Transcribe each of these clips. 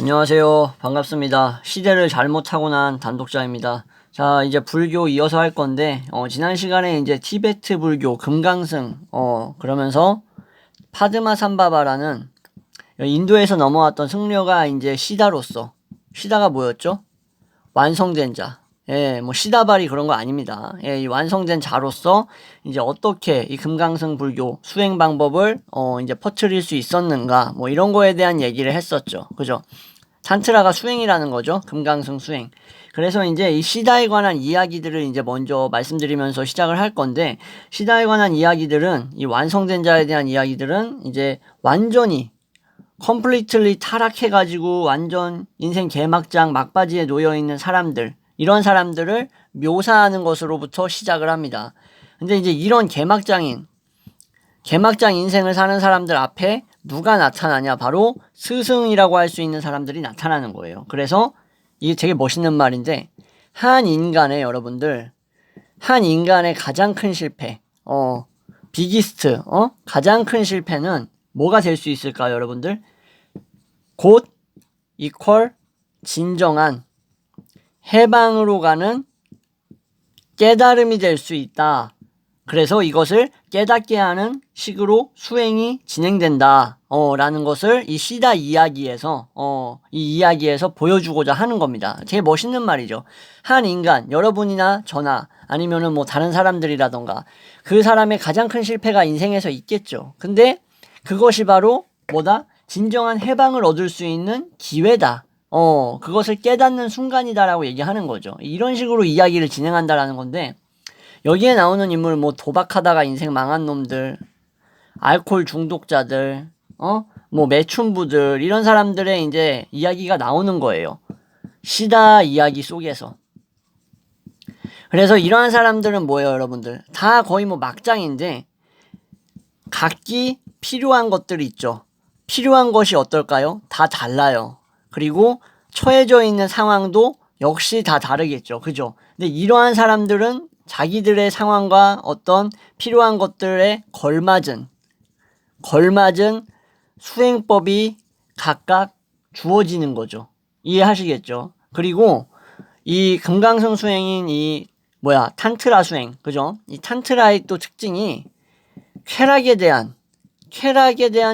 안녕하세요. 반갑습니다. 시대를 잘못 타고난 단독자입니다. 자, 이제 불교 이어서 할 건데, 지난 시간에 이제 티베트 불교 금강승, 그러면서 파드마삼바바라는 인도에서 넘어왔던 승려가 이제 시다로서, 시다가 뭐였죠? 완성된 자. 예, 뭐 시다발이 그런 거 아닙니다. 예, 이 완성된 자로서 이제 어떻게 이 금강승 불교 수행 방법을 이제 퍼뜨릴 수 있었는가, 뭐 이런 거에 대한 얘기를 했었죠. 그죠? 탄트라가 수행이라는 거죠. 금강승 수행. 그래서 이제 이 시다에 관한 이야기들을 이제 먼저 말씀드리면서 시작을 할 건데, 시다에 관한 이야기들은, 이 완성된 자에 대한 이야기들은 이제 완전히 컴플리트리 타락해가지고 완전 인생 개막장 막바지에 놓여있는 사람들, 이런 사람들을 묘사하는 것으로부터 시작을 합니다. 근데 이제 이런 개막장 인생을 사는 사람들 앞에 누가 나타나냐? 바로 스승이라고 할 수 있는 사람들이 나타나는 거예요. 그래서 이게 되게 멋있는 말인데, 한 인간의 가장 큰 실패, 비기스트, 가장 큰 실패는 뭐가 될 수 있을까요, 여러분들? 곧 이퀄 진정한 해방으로 가는 깨달음이 될 수 있다. 그래서 이것을 깨닫게 하는 식으로 수행이 진행된다. 라는 것을 이 시다 이야기에서 보여주고자 하는 겁니다. 되게 멋있는 말이죠. 한 인간, 여러분이나 저나 아니면은 뭐 다른 사람들이라던가 그 사람의 가장 큰 실패가 인생에서 있겠죠. 근데 그것이 바로 뭐다? 진정한 해방을 얻을 수 있는 기회다. 그것을 깨닫는 순간이다라고 얘기하는 거죠. 이런 식으로 이야기를 진행한다라는 건데, 여기에 나오는 인물, 뭐 도박하다가 인생 망한 놈들, 알코올 중독자들, 뭐 매춘부들, 이런 사람들의 이제 이야기가 나오는 거예요. 시다 이야기 속에서. 그래서 이러한 사람들은 뭐예요, 여러분들? 다 거의 뭐 막장인데 각기 필요한 것들이 있죠. 필요한 것이 어떨까요? 다 달라요. 그리고 처해져 있는 상황도 역시 다 다르겠죠. 그죠? 근데 이러한 사람들은 자기들의 상황과 어떤 필요한 것들에 걸맞은 수행법이 각각 주어지는 거죠. 이해하시겠죠? 그리고 이 금강승 수행인 탄트라 수행, 그죠? 이 탄트라의 또 특징이 쾌락에 대한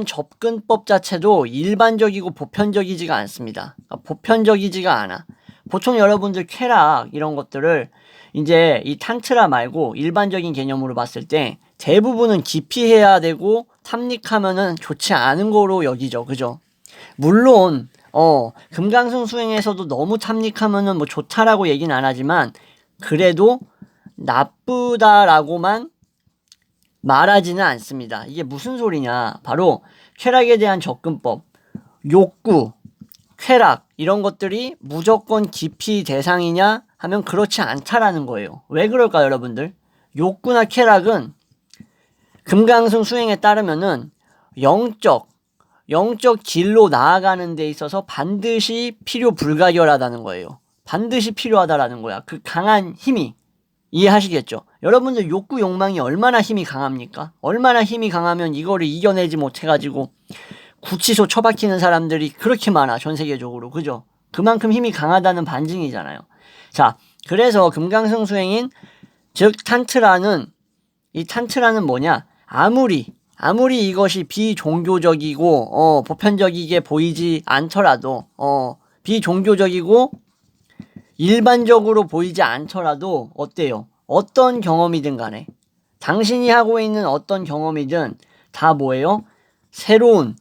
접근법 자체도 일반적이고 보편적이지가 않습니다. 보편적이지가 않아. 보통 여러분들 쾌락 이런 것들을 이제 이 탄트라 말고 일반적인 개념으로 봤을 때 대부분은 기피해야 되고 탐닉하면은 좋지 않은 거로 여기죠. 그죠? 물론 금강승 수행에서도 너무 탐닉하면은 뭐 좋다라고 얘기는 안 하지만 그래도 나쁘다라고만 말하지는 않습니다. 이게 무슨 소리냐? 바로 쾌락에 대한 접근법, 욕구, 쾌락 이런 것들이 무조건 기피 대상이냐 하면 그렇지 않다라는 거예요. 왜 그럴까요, 여러분들? 욕구나 쾌락은 금강승 수행에 따르면은 영적 길로 나아가는 데 있어서 반드시 필요 불가결하다는 거예요. 반드시 필요하다라는 거야. 그 강한 힘이. 이해하시겠죠? 여러분들 욕구 욕망이 얼마나 힘이 강합니까? 얼마나 힘이 강하면 이거를 이겨내지 못해가지고 구치소 처박히는 사람들이 그렇게 많아, 전 세계적으로. 그죠? 그만큼 힘이 강하다는 반증이잖아요. 자, 그래서 금강승 수행인, 즉 탄트라는 뭐냐? 아무리 이것이 비종교적이고 보편적이게 보이지 않더라도 비종교적이고 일반적으로 보이지 않더라도 어때요? 어떤 경험이든 간에 당신이 하고 있는 어떤 경험이든 다 뭐예요? 새로운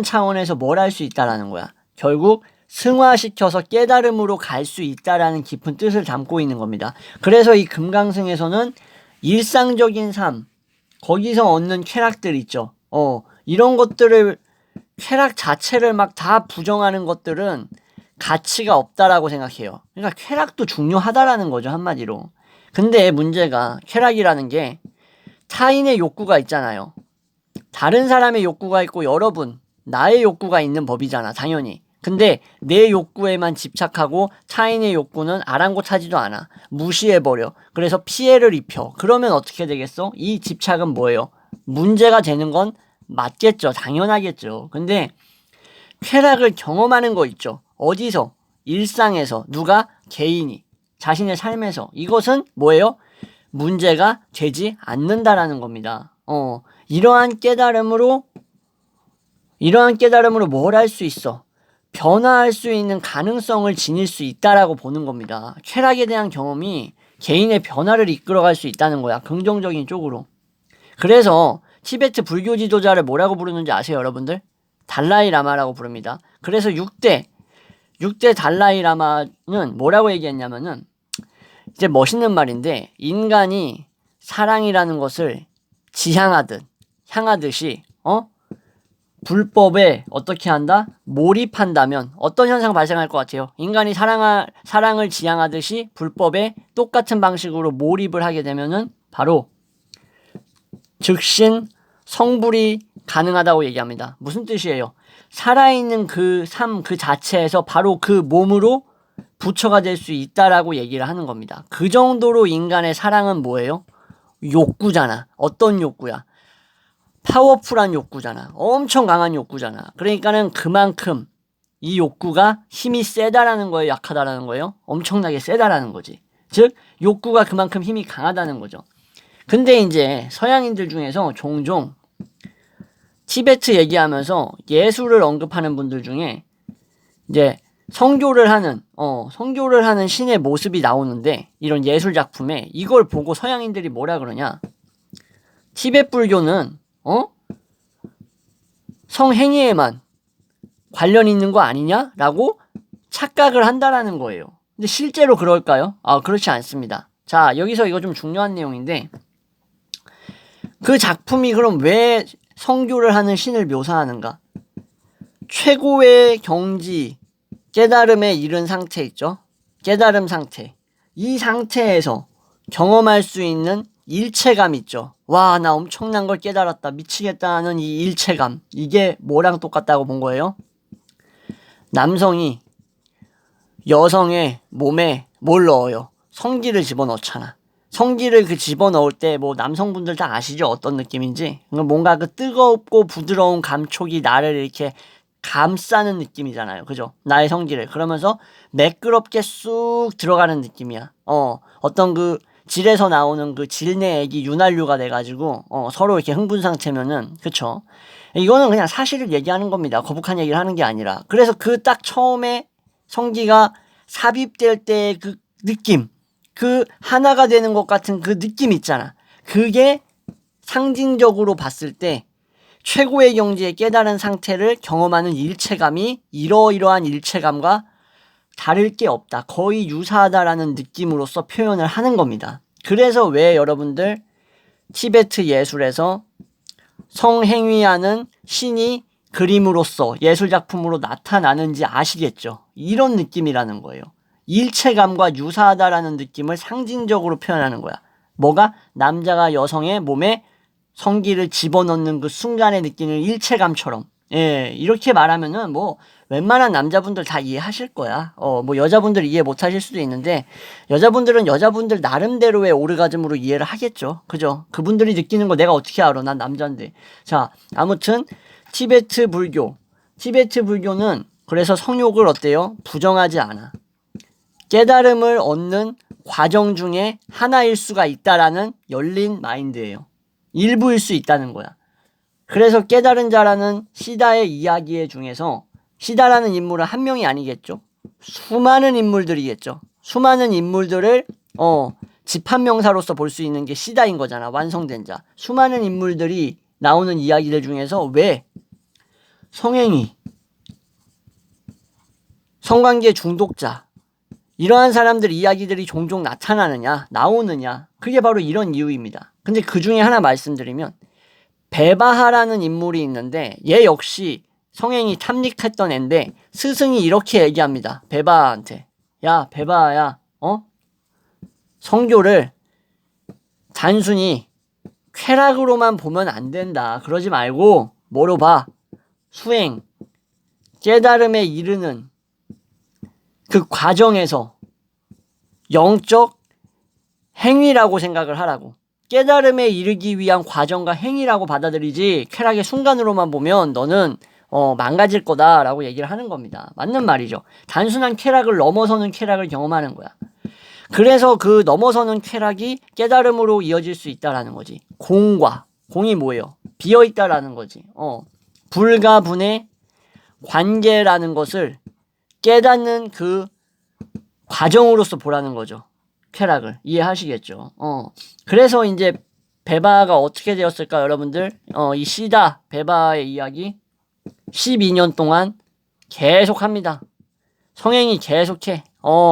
차원에서 뭘 할 수 있다라는 거야. 결국 승화시켜서 깨달음으로 갈 수 있다라는 깊은 뜻을 담고 있는 겁니다. 그래서 이 금강승에서는 일상적인 삶, 거기서 얻는 쾌락들 있죠. 이런 것들을, 쾌락 자체를 막 다 부정하는 것들은 가치가 없다라고 생각해요. 그러니까 쾌락도 중요하다라는 거죠, 한마디로. 근데 문제가 쾌락이라는 게 타인의 욕구가 있잖아요. 다른 사람의 욕구가 있고 나의 욕구가 있는 법이잖아, 당연히. 근데 내 욕구에만 집착하고 타인의 욕구는 아랑곳하지도 않아. 무시해버려. 그래서 피해를 입혀. 그러면 어떻게 되겠어? 이 집착은 뭐예요? 문제가 되는 건 맞겠죠. 당연하겠죠. 근데 쾌락을 경험하는 거 있죠. 어디서? 일상에서. 누가? 개인이. 자신의 삶에서. 이것은 뭐예요? 문제가 되지 않는다라는 겁니다. 이러한 깨달음으로 뭘 할 수 있어? 변화할 수 있는 가능성을 지닐 수 있다라고 보는 겁니다. 쾌락에 대한 경험이 개인의 변화를 이끌어갈 수 있다는 거야. 긍정적인 쪽으로. 그래서 티베트 불교 지도자를 뭐라고 부르는지 아세요, 여러분들? 달라이 라마라고 부릅니다. 그래서 6대 달라이 라마는 뭐라고 얘기했냐면은, 이제 멋있는 말인데, 인간이 사랑이라는 것을 향하듯이 불법에 어떻게 한다? 몰입한다면 어떤 현상 발생할 것 같아요? 인간이 사랑을 지향하듯이 불법에 똑같은 방식으로 몰입을 하게 되면은 바로 즉신 성불이 가능하다고 얘기합니다. 무슨 뜻이에요? 살아있는 그 삶 그 자체에서 바로 그 몸으로 부처가 될 수 있다라고 얘기를 하는 겁니다. 그 정도로 인간의 사랑은 뭐예요? 욕구잖아. 어떤 욕구야? 파워풀한 욕구잖아. 엄청 강한 욕구잖아. 그러니까는 그만큼 이 욕구가 힘이 세다라는 거예요? 약하다라는 거예요? 엄청나게 세다라는 거지. 즉 욕구가 그만큼 힘이 강하다는 거죠. 근데 이제 서양인들 중에서 종종 티베트 얘기하면서 예술을 언급하는 분들 중에 이제 성교를 하는 신의 모습이 나오는데, 이런 예술 작품에 이걸 보고 서양인들이 뭐라 그러냐? 티베트 불교는 성행위에만 관련 있는 거 아니냐라고 착각을 한다라는 거예요. 근데 실제로 그럴까요? 그렇지 않습니다. 자, 여기서 이거 좀 중요한 내용인데, 그 작품이 그럼 왜 성교를 하는 신을 묘사하는가? 최고의 경지, 깨달음에 이른 상태 있죠? 깨달음 상태. 이 상태에서 경험할 수 있는 일체감 있죠? 와, 나 엄청난 걸 깨달았다, 미치겠다 하는 이 일체감. 이게 뭐랑 똑같다고 본 거예요? 남성이 여성의 몸에 뭘 넣어요? 성기를 집어넣잖아. 성기를 집어넣을 때 남성분들 다 아시죠? 어떤 느낌인지? 뭔가 그 뜨겁고 부드러운 감촉이 나를 이렇게 감싸는 느낌이잖아요. 그죠? 나의 성기를. 그러면서 매끄럽게 쑥 들어가는 느낌이야. 어떤 그 질에서 나오는 그 질내액이 윤활유가 돼가지고 서로 이렇게 흥분 상태면은, 그쵸? 이거는 그냥 사실을 얘기하는 겁니다. 거북한 얘기를 하는 게 아니라. 그래서 그 딱 처음에 성기가 삽입될 때의 그 느낌, 그 하나가 되는 것 같은 그 느낌 있잖아. 그게 상징적으로 봤을 때 최고의 경지에 깨달은 상태를 경험하는 일체감이 이러이러한 일체감과 다를 게 없다, 거의 유사하다라는 느낌으로서 표현을 하는 겁니다. 그래서 왜 여러분들 티베트 예술에서 성행위하는 신이 그림으로서 예술작품으로 나타나는지 아시겠죠? 이런 느낌이라는 거예요. 일체감과 유사하다라는 느낌을 상징적으로 표현하는 거야. 뭐가? 남자가 여성의 몸에 성기를 집어넣는 그 순간에 느끼는 일체감처럼. 예, 이렇게 말하면은 웬만한 남자분들 다 이해하실 거야. 여자분들 이해 못 하실 수도 있는데, 여자분들은 여자분들 나름대로의 오르가즘으로 이해를 하겠죠. 그죠? 그분들이 느끼는 거 내가 어떻게 알아? 난 남자인데. 자, 아무튼, 티베트 불교는 그래서 성욕을 어때요? 부정하지 않아. 깨달음을 얻는 과정 중에 하나일 수가 있다라는 열린 마인드예요. 일부일 수 있다는 거야. 그래서 깨달은 자라는 시다의 이야기 중에서, 시다라는 인물은 한 명이 아니겠죠? 수많은 인물들이겠죠. 수많은 인물들을 집합명사로서 볼 수 있는 게 시다인 거잖아. 완성된 자. 수많은 인물들이 나오는 이야기들 중에서 왜 성행위, 성관계 중독자, 이러한 사람들 이야기들이 종종 나오느냐? 그게 바로 이런 이유입니다. 근데 그 중에 하나 말씀드리면, 베바하라는 인물이 있는데, 얘 역시 성행이 탐닉했던 앤데, 스승이 이렇게 얘기합니다. 베바하한테. 야, 베바하야, 성교를 단순히 쾌락으로만 보면 안 된다. 그러지 말고 뭐로 봐? 수행, 깨달음에 이르는 그 과정에서 영적 행위라고 생각을 하라고. 깨달음에 이르기 위한 과정과 행위라고 받아들이지, 쾌락의 순간으로만 보면 너는 망가질 거다라고 얘기를 하는 겁니다. 맞는 말이죠. 단순한 쾌락을 넘어서는 쾌락을 경험하는 거야. 그래서 그 넘어서는 쾌락이 깨달음으로 이어질 수 있다라는 거지. 공이 뭐예요? 비어 있다라는 거지. 불과 분의 관계라는 것을 깨닫는 그 과정으로서 보라는 거죠. 쾌락을 이해하시겠죠. 그래서 이제 베바가 어떻게 되었을까 여러분들? 이 시다 베바의 이야기 12년 동안 계속합니다. 성행이 계속해.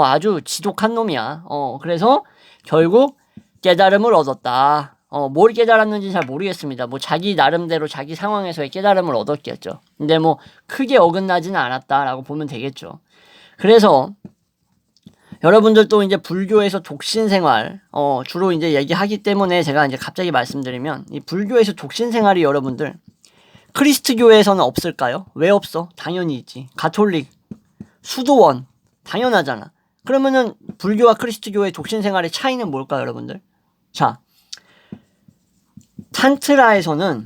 아주 지독한 놈이야. 그래서 결국 깨달음을 얻었다. 뭘 깨달았는지 잘 모르겠습니다. 뭐 자기 나름대로 자기 상황에서의 깨달음을 얻었겠죠. 근데 뭐 크게 어긋나지는 않았다라고 보면 되겠죠. 그래서 여러분들도 이제 불교에서 독신 생활, 주로 이제 얘기하기 때문에 제가 이제 갑자기 말씀드리면 이 불교에서 독신 생활이 여러분들 크리스트교에서는 없을까요? 왜 없어? 당연히 있지. 가톨릭, 수도원, 당연하잖아. 그러면은 불교와 크리스트교의 독신 생활의 차이는 뭘까요, 여러분들? 자, 탄트라에서는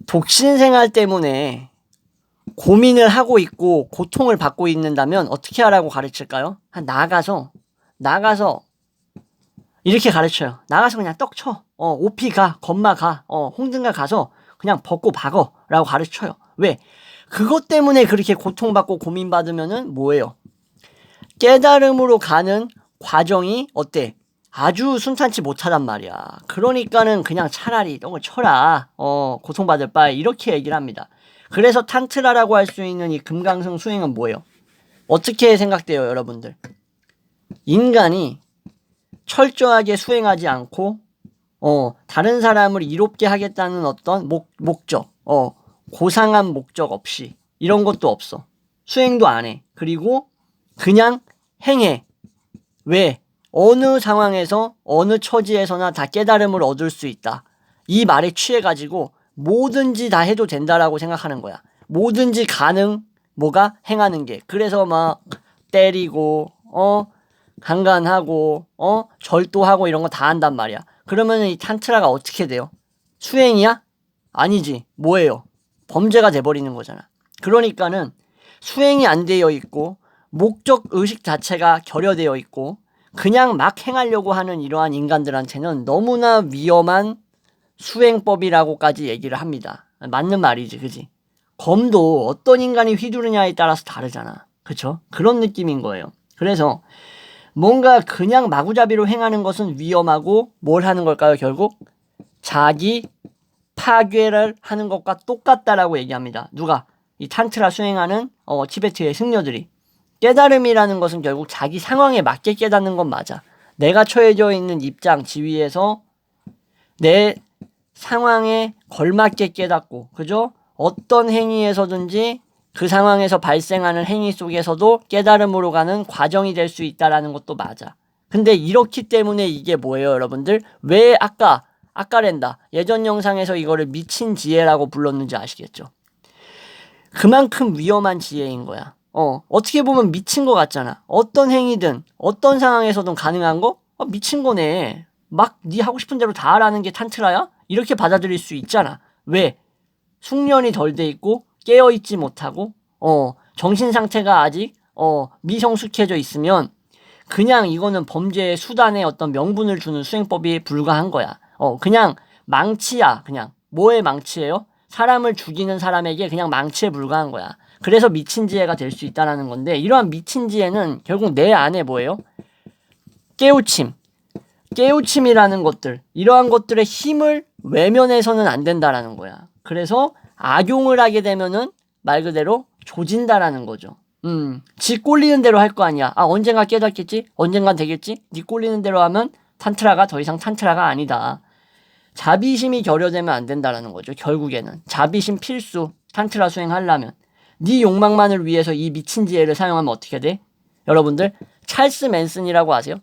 독신 생활 때문에 고민을 하고 있고 고통을 받고 있는다면 어떻게 하라고 가르칠까요? 나가서 이렇게 가르쳐요. 나가서 그냥 떡 쳐. 오피 가, 건마 가, 홍등가 가서 그냥 벗고 박어 라고 가르쳐요. 왜? 그것 때문에 그렇게 고통받고 고민받으면은 뭐예요? 깨달음으로 가는 과정이 어때? 아주 순탄치 못하단 말이야. 그러니까는 그냥 차라리 떡을 쳐라. 고통받을 바에 이렇게 얘기를 합니다. 그래서 탄트라라고 할 수 있는 이 금강승 수행은 뭐예요? 어떻게 생각돼요, 여러분들? 인간이 철저하게 수행하지 않고 다른 사람을 이롭게 하겠다는 어떤 목적, 고상한 목적 없이 이런 것도 없어. 수행도 안 해. 그리고 그냥 행해. 왜? 어느 상황에서 어느 처지에서나 다 깨달음을 얻을 수 있다. 이 말에 취해가지고 뭐든지 다 해도 된다라고 생각하는 거야. 뭐든지 가능, 뭐가 행하는 게. 그래서 막 때리고, 강간하고, 절도하고 이런 거 다 한단 말이야. 그러면 이 탄트라가 어떻게 돼요? 수행이야? 아니지. 뭐예요? 범죄가 돼버리는 거잖아. 그러니까는 수행이 안 되어 있고, 목적 의식 자체가 결여되어 있고, 그냥 막 행하려고 하는 이러한 인간들한테는 너무나 위험한 수행법이라고까지 얘기를 합니다. 맞는 말이지, 그지? 검도 어떤 인간이 휘두르냐에 따라서 다르잖아. 그쵸? 그런 느낌인 거예요. 그래서 뭔가 그냥 마구잡이로 행하는 것은 위험하고 뭘 하는 걸까요, 결국? 자기 파괴를 하는 것과 똑같다라고 얘기합니다. 누가? 이 탄트라 수행하는 티베트의 승려들이. 깨달음이라는 것은 결국 자기 상황에 맞게 깨닫는 건 맞아. 내가 처해져 있는 입장, 지위에서 내 상황에 걸맞게 깨닫고, 그죠? 어떤 행위에서든지 그 상황에서 발생하는 행위 속에서도 깨달음으로 가는 과정이 될 수 있다라는 것도 맞아. 근데 이렇기 때문에 이게 뭐예요, 여러분들? 왜 아까랜다. 예전 영상에서 이거를 미친 지혜라고 불렀는지 아시겠죠? 그만큼 위험한 지혜인 거야. 어떻게 보면 미친 거 같잖아. 어떤 행위든 어떤 상황에서든 가능한 거? 미친 거네. 막 네 하고 싶은 대로 다 하라는 게 탄트라야? 이렇게 받아들일 수 있잖아. 왜? 숙련이 덜 돼 있고 깨어있지 못하고 정신 상태가 아직 미성숙해져 있으면 그냥 이거는 범죄의 수단에 어떤 명분을 주는 수행법이 불과한 거야. 그냥 망치야. 그냥 뭐의 망치예요? 사람을 죽이는 사람에게 그냥 망치에 불과한 거야. 그래서 미친 지혜가 될 수 있다는 건데 이러한 미친 지혜는 결국 내 안에 뭐예요? 깨우침이라는 것들, 이러한 것들의 힘을 외면해서는 안 된다라는 거야. 그래서 악용을 하게 되면은 말 그대로 조진다라는 거죠. 지 꼴리는 대로 할 거 아니야. 언젠가 깨닫겠지? 언젠간 되겠지? 니 꼴리는 대로 하면 탄트라가 더 이상 탄트라가 아니다. 자비심이 결여되면 안 된다라는 거죠. 결국에는 자비심 필수. 탄트라 수행하려면 네 욕망만을 위해서 이 미친 지혜를 사용하면 어떻게 돼? 여러분들 찰스 맨슨이라고 아세요?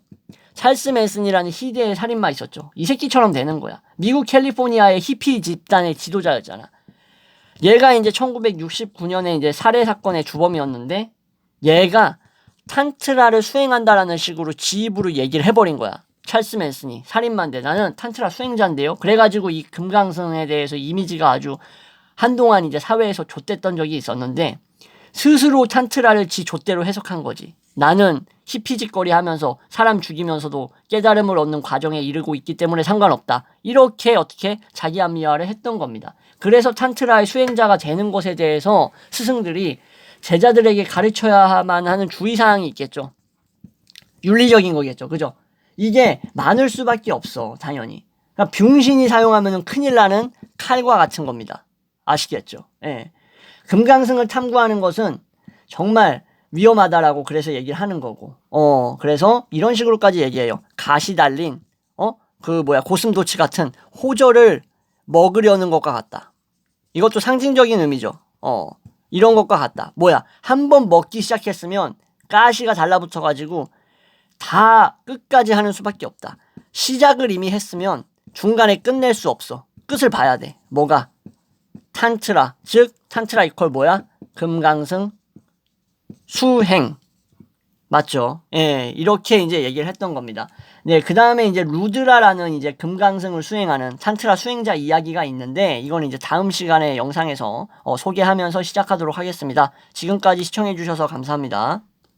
찰스 맨슨이라는 희대의 살인마 있었죠. 이 새끼처럼 되는 거야. 미국 캘리포니아의 히피 집단의 지도자였잖아. 얘가 이제 1969년에 이제 살해 사건의 주범이었는데 얘가 탄트라를 수행한다라는 식으로 지 입으로 얘기를 해버린 거야. 찰스 맨슨이 살인마인데 나는 탄트라 수행자인데요. 그래가지고 이 금강승에 대해서 이미지가 아주 한동안 이제 사회에서 좆됐던 적이 있었는데 스스로 탄트라를 지 좆대로 해석한 거지. 나는 히피짓거리 하면서 사람 죽이면서도 깨달음을 얻는 과정에 이르고 있기 때문에 상관없다. 이렇게 어떻게 자기 합리화를 했던 겁니다. 그래서 탄트라의 수행자가 되는 것에 대해서 스승들이 제자들에게 가르쳐야만 하는 주의사항이 있겠죠. 윤리적인 거겠죠. 그죠? 이게 많을 수밖에 없어. 당연히. 그러니까 병신이 사용하면 큰일 나는 칼과 같은 겁니다. 아시겠죠? 예. 금강승을 탐구하는 것은 정말 위험하다라고 그래서 얘기를 하는 거고. 그래서 이런 식으로까지 얘기해요. 가시 달린, 고슴도치 같은 호절을 먹으려는 것과 같다. 이것도 상징적인 의미죠. 이런 것과 같다. 한번 먹기 시작했으면 가시가 달라붙어가지고 다 끝까지 하는 수밖에 없다. 시작을 이미 했으면 중간에 끝낼 수 없어. 끝을 봐야 돼. 뭐가? 탄트라. 즉 탄트라 이퀄 금강승 수행. 맞죠? 예, 이렇게 이제 얘기를 했던 겁니다. 네, 그 다음에 이제 루드라라는 이제 금강승을 수행하는 탄트라 수행자 이야기가 있는데, 이거는 이제 다음 시간에 영상에서 소개하면서 시작하도록 하겠습니다. 지금까지 시청해주셔서 감사합니다.